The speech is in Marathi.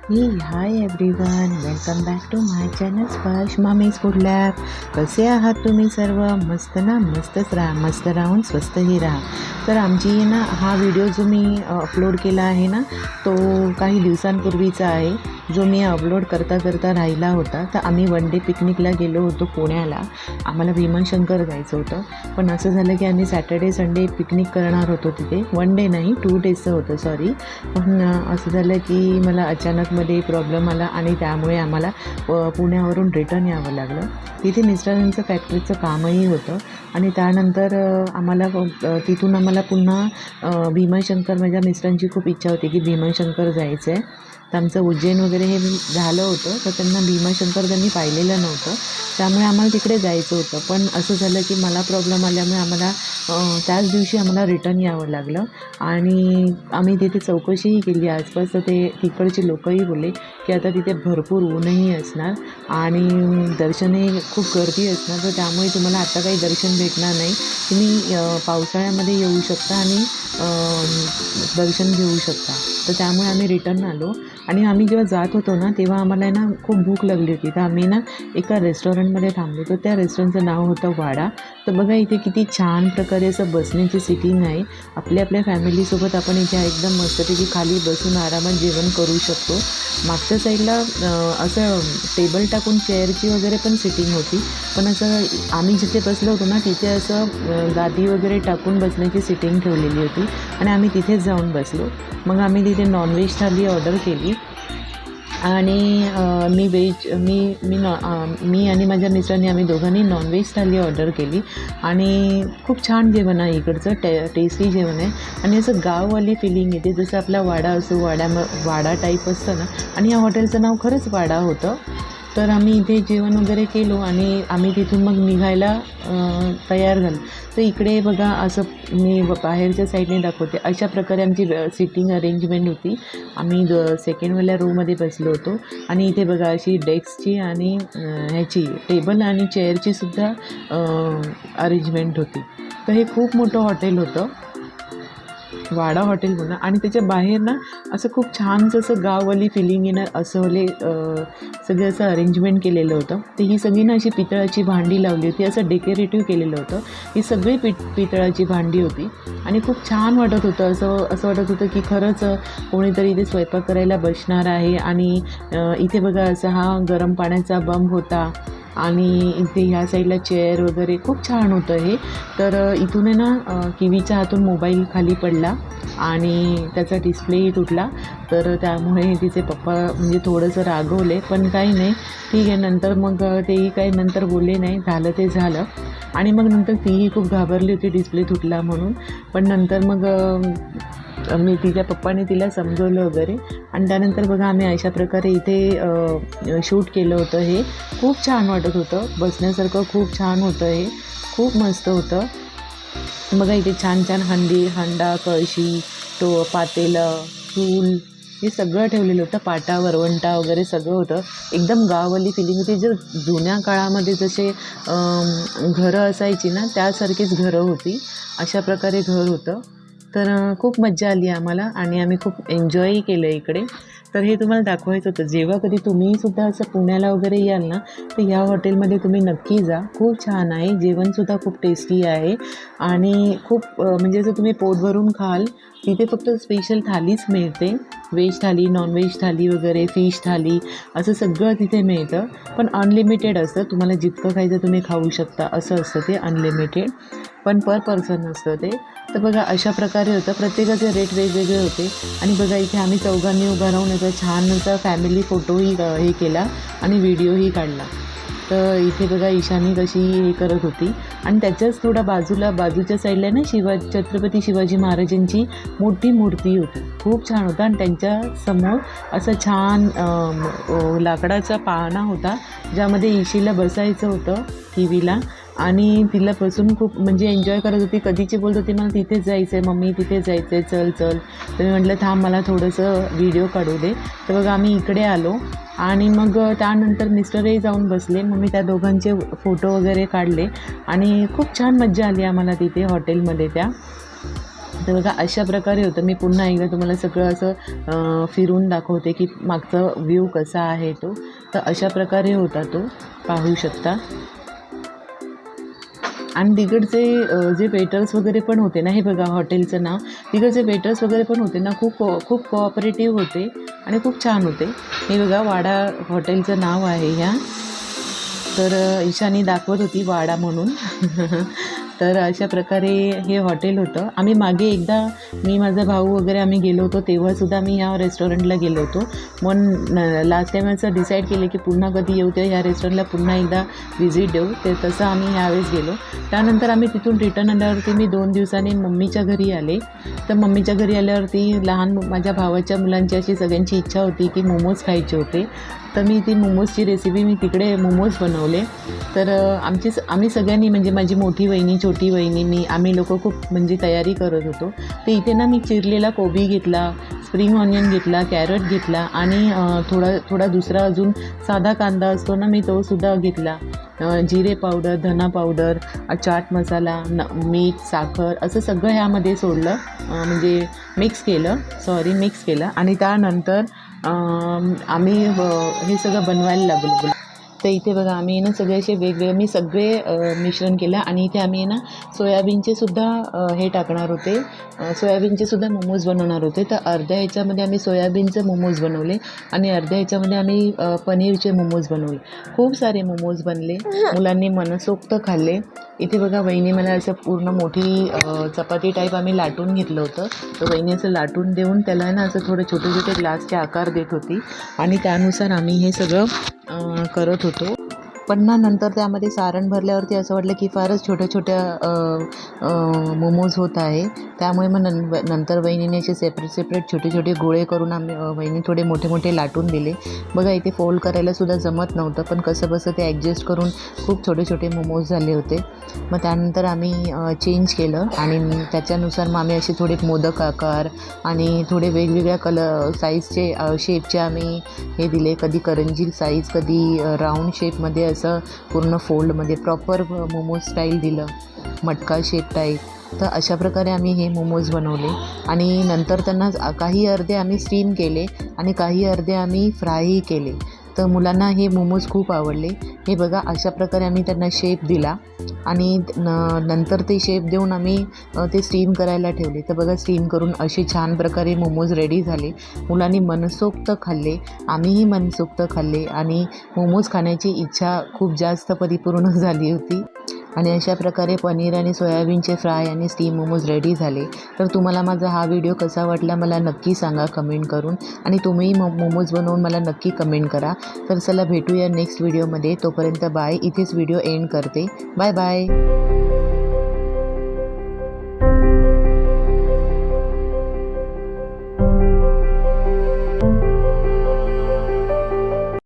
हे hi everyone, welcome back to my channel Sparsh mummy's food lab. कसे आहात तुम्ही सर्व? मस्त ना? मस्तच राहा, मस्त राहून स्वस्तही राहा. तर आमची ना हा व्हिडिओ जो मी अपलोड केला आहे ना, तो काही दिवसांपूर्वीचा आहे, जो मी अपलोड करता करता राहिला होता. तर आम्ही वन डे पिकनिकला गेलो होतो पुण्याला. आम्हाला भीमाशंकर जायचं होतं, पण असं झालं की आम्ही सॅटर्डे संडे पिकनिक करणार होतो तिथे. वन डे नाही, 2 डेजचं होतं, सॉरी. पण असं झालं की मला अचानकमध्ये प्रॉब्लेम आला आणि त्यामुळे आम्हाला पुण्यावरून रिटर्न यावं लागलं. तिथे मिस्टरांचं फॅक्टरीचं कामही होतं आणि त्यानंतर तिथून आम्हाला पुन्हा भीमाशंकर, माझ्या मिस्टरांची खूप इच्छा होती की भीमाशंकर जायचं आहे. तर आमचं उज्जैन वगैरे हे झालं होतं, तर त्यांना भीमाशंकर त्यांनी पाहिलेलं नव्हतं, त्यामुळे आम्हाला तिकडे जायचं होतं. पण असं झालं की मला प्रॉब्लेम आल्यामुळे आम्हाला त्याच दिवशी आम्हाला रिटर्न यावं लागलं. आणि आम्ही तिथे चौकशीही केली आसपास, तर ते तिकडचे लोकही बोलले की आता तिथे भरपूर ऊनही असणार आणि दर्शनही खूप गर्दी असणार, तर त्यामुळे तुम्हाला आता काही दर्शन भेटणार नाही. तुम्ही पावसाळ्यामध्ये येऊ शकता आणि दर्शन घेऊ शकता. तर त्यामुळे आम्ही रिटर्न आलो. आणि आम्ही जेव्हा जात होतो ना, तेव्हा आम्हाला ना खूप भूक लागली होती. तर आम्ही ना एका रेस्टॉरंटमध्ये थांबलो होतो. त्या रेस्टॉरंटचं नाव होतं वाडा. तर बघा इथे किती छान प्रकारे असं बसण्याची सिटिंग आहे. आपल्या फॅमिलीसोबत आपण इथे एकदम मस्तपैकी खाली बसून आरामात जेवण करू शकतो. मागच्या साईडला असं टेबल टाकून चेअरची वगैरे पण सिटिंग होती, पण असं आम्ही जिथे बसलो होतो ना, तिथे असं गादी वगैरे टाकून बसण्याची सिटिंग ठेवलेली होती आणि आम्ही तिथेच जाऊन बसलो. मग आम्ही तिथे नॉनव्हेज थाली ऑर्डर केली आणि मी आणि माझ्या मिस्टरांनी, आम्ही दोघांनी नॉनव्हेज थाली ऑर्डर केली. आणि खूप छान जेवण आहे इकडचं, टेस्टी जेवण आहे आणि असं गाववाली फिलिंग येते, जसं आपला वाडा असो, वाडा टाईप असतं ना. आणि या हॉटेलचं नाव खरंच वाडा होतं. तर आम्ही इथे जेवण वगैरे केलो आणि आम्ही तिथून मग निघायला तयार झालो. तर इकडे बघा, असं मी बाहेरच्या साईडने दाखवते, अशा प्रकारे आमची सिटिंग अरेंजमेंट होती. आम्ही सेकंडवाल्या रूममध्ये बसलो होतो आणि इथे बघा अशी डेस्कची आणि ह्याची टेबल आणि चेअरची सुद्धा अरेंजमेंट होती. तर हे खूप मोठं हॉटेल होतं, वाडा हॉटेल म्हणा. आणि त्याच्या बाहेर ना असं खूप छानसं असं गाववाली फिलिंग येणार असं सगळं असं अरेंजमेंट केलेलं होतं. तर ही सगळी ना अशी पितळाची भांडी लावली होती, असं डेकोरेटिव्ह केलेलं होतं. ही सगळी पितळाची भांडी होती आणि खूप छान वाटत होतं. असं वाटत होतं की खरंच कोणीतरी इथे स्वयंपाक करायला बसणार आहे. आणि इथे बघा असा हा गरम पाण्याचा बंब होता आणि इथे ह्या साईडला चेअर वगैरे खूप छान होतं हे. तर इथून आहे ना किवीच्या हातून मोबाईल खाली पडला आणि त्याचा डिस्प्लेही तुटला. तर त्यामुळे तिचे पप्पा म्हणजे थोडंसं रागवले, पण काही नाही, ठीक आहे. नंतर मग तेही काही नंतर बोलले नाही, झालं ते झालं. आणि मग नंतर तीही खूप घाबरली होती डिस्प्ले तुटला म्हणून. पण नंतर मग मी तिच्या पप्पाने तिला समजवलं वगैरे. आणि त्यानंतर बघा आम्ही अशा प्रकारे इथे शूट केलं होतं. हे खूप छान वाटत होतं, बसण्यासारखं खूप छान होतं, हे खूप मस्त होतं. बघा इथे छान छान हंडा, कळशी, पातेलं, चूल, हे सगळं ठेवलेलं होतं. पाटा, वरवंटा वगैरे सगळं होतं. एकदम गाववाली फिलिंग होती. जुन्या काळामध्ये जसे घरं असायची ना, त्यासारखीच घरं होती, अशा प्रकारे घर होतं. तर खूप मज्जा आली आम्हाला आणि आम्ही खूप एन्जॉयही केलं इकडे. तर हे तुम्हाला दाखवायचं होतं. जेव्हा कधी तुम्हीसुद्धा असं पुण्याला वगैरे याल ना, तर ह्या हॉटेलमध्ये तुम्ही नक्की जा. खूप छान आहे, जेवणसुद्धा खूप टेस्टी आहे आणि खूप म्हणजे जर तुम्ही पोट भरून खाल, तिथे फक्त स्पेशल थालीच मिळते. व्हेज थाली, नॉनव्हेज थाली वगैरे, फिश थाली, असं सगळं तिथे मिळतं. पण अनलिमिटेड असतं, तुम्हाला जितकं खायचं तुम्ही खाऊ शकता, असं असतं ते अनलिमिटेड, पण पर पर्सन असतं ते. तर बघा अशा प्रकारे होतं, प्रत्येकाचे रेट वेगवेगळे होते. आणि बघा इथे आम्ही चौघांनी उभा राहून याचा छान असा फॅमिली फोटोही हे केला आणि व्हिडिओही काढला. तर इथे बघा ईशानी कशी हे करत होती. आणि त्याच्याच थोडा बाजूच्या साईडला ना छत्रपती शिवाजी महाराजांची मोठी मूर्ती होती, खूप छान होता. आणि त्यांच्यासमोर असं छान लाकडाचा पाळणा होता, ज्यामध्ये इशीला बसायचं होतं, टीव्हीला. आणि तिला बसून खूप म्हणजे एन्जॉय करत होती. कधीची बोलत होती मला तिथेच जायचं आहे मम्मी, तिथेच जायचं आहे, चल चल. तर मी म्हटलं थांब, मला थोडंसं व्हिडिओ काढू दे. तर बघा आम्ही इकडे आलो आणि मग त्यानंतर मिस्टरही जाऊन बसले. मग मी त्या दोघांचे फोटो वगैरे काढले आणि खूप छान मज्जा आली आम्हाला तिथे हॉटेलमध्ये त्या. तर बघा अशा प्रकारे होतं. मी पुन्हा एकदा तुम्हाला सगळं असं फिरून दाखवते की मागचा व्ह्यू कसा आहे तो. तर अशा प्रकारे होता तो, पाहू शकता. आणि तिकडचे जे वेटर्स वगैरे पण होते ना, हे बघा हॉटेलचं नाव, तिकडचे वेटर्स वगैरे पण होते ना, खूप कोऑपरेटिव्ह होते आणि खूप छान होते. हे बघा वाडा हॉटेलचं नाव आहे ह्या. तर ईशानी दाखवत होती वाडा म्हणून. तर अशा प्रकारे हे हॉटेल होतं. आम्ही मागे एकदा मी, माझा भाऊ वगैरे आम्ही गेलो होतो, तेव्हासुद्धा मी ह्या रेस्टॉरंटला गेलो होतो. मग लास्ट टाईम असं डिसाईड केलं की पुन्हा कधी येऊ, तर ह्या रेस्टॉरंटला पुन्हा एकदा व्हिजिट देऊ. ते तसं आम्ही ह्यावेळेस गेलो. त्यानंतर आम्ही तिथून रिटर्न आल्यावरती मी 2 दिवसांनी मम्मीच्या घरी आले. तर मम्मीच्या घरी आल्यावरती माझ्या भावाच्या मुलांची अशी सगळ्यांची इच्छा होती की मोमोज खायचे होते. तर मी ती मोमोजची रेसिपी मी तिकडे मोमोज बनवले. तर आम्ही सगळ्यांनी, म्हणजे माझी मोठी वहिनी, छोटी वहिनी, आम्ही लोकं खूप म्हणजे तयारी करत होतो. तर इथे ना मी चिरलेला कोबी घेतला, स्प्रिंग ऑनियन घेतला, कॅरट घेतला आणि थोडा दुसरा अजून साधा कांदा असतो ना, मी तोसुद्धा घेतला. जिरे पावडर, धना पावडर, चाट मसाला, मीठ, साखर असं सगळं ह्यामध्ये सोडलं, म्हणजे मिक्स केलं आणि त्यानंतर आम्ही हे सगळं बनवायला लागलो. तर इथे बघा आम्ही ना सगळे असे वेगवेगळे, मी सगळे मिश्रण केलं आणि इथे आम्ही ना सोयाबीनचे सुद्धा हे टाकणार होते, सोयाबीनचे सुद्धा मोमोज बनवणार होते. तर अर्ध्या ह्याच्यामध्ये आम्ही सोयाबीनचे मोमोज बनवले आणि अर्ध्या ह्याच्यामध्ये आम्ही पनीरचे मोमोज बनवले. खूप सारे मोमोज बनले, मुलांनी मनसोक्त खाल्ले. इथे बघा वहिनी मला असं पूर्ण मोठी चपाती टाईप आम्ही लाटून घेतलं होतं. तर वहिनी असं लाटून देऊन त्याला ना असं थोडे छोटे छोटे ग्लासचे आकार देत होती आणि त्यानुसार आम्ही हे सगळं करत होतो. पण नंतर त्यामध्ये सारण भरल्यावरती असं वाटलं की फारच छोट्या मोमोज होत आहे. त्यामुळे मग नंतर वहिनीने असे सेपरेट छोटे गोळे करून वहिनी थोडे मोठे लाटून दिले. बघा इथे फोल्ड करायला सुद्धा जमत नव्हतं, पण कसंबसं ते ॲडजस्ट करून खूप छोटे मोमोज झाले होते. मग त्यानंतर आम्ही चेंज केलं आणि त्याच्यानुसार मग आम्ही असे थोडे मोदक आकार आणि थोडे वेगवेगळ्या साईजचे शेपचे आम्ही हे दिले. कधी करंजी साईज, कधी राऊंड शेपमध्ये असं पूर्ण फोल्डमध्ये प्रॉपर मोमोज स्टाईल दिलं, मटका शेप टाईप. तर अशा प्रकारे आम्ही हे मोमोज बनवले आणि नंतर त्यांना काही अर्धे आम्ही स्टीम केले आणि काही अर्धे आम्ही फ्रायही केले. तर मुलांना हे मोमोज खूप आवडले. हे बघा अशा प्रकारे आम्ही त्यांना शेप दिला आणि नंतर ते शेप देऊन आम्ही ते स्टीम करायला ठेवले. तर बघा स्टीम करून असे छान प्रकारे मोमोज रेडी झाले. मुलांनी मनसोक्त खाल्ले, आम्हीही मनसोक्त खाल्ले आणि मोमोज खाण्याची इच्छा खूप जास्त परिपूर्ण झाली होती. आणि अशा प्रकारे पनीर आणि सोयाबीनचे फ्राय आणि स्टीम मोमोज रेडी झाले. तर तुम्हाला माझा हा व्हिडिओ कसा वाटला मला नक्की सांगा कमेंट करून आणि तुम्हीही मोमोज बनवून मला नक्की कमेंट करा. तर चला भेटूया नेक्स्ट व्हिडिओमध्ये. तोपर्यंत बाय. इथेच व्हिडिओ एंड करते. Bye bye.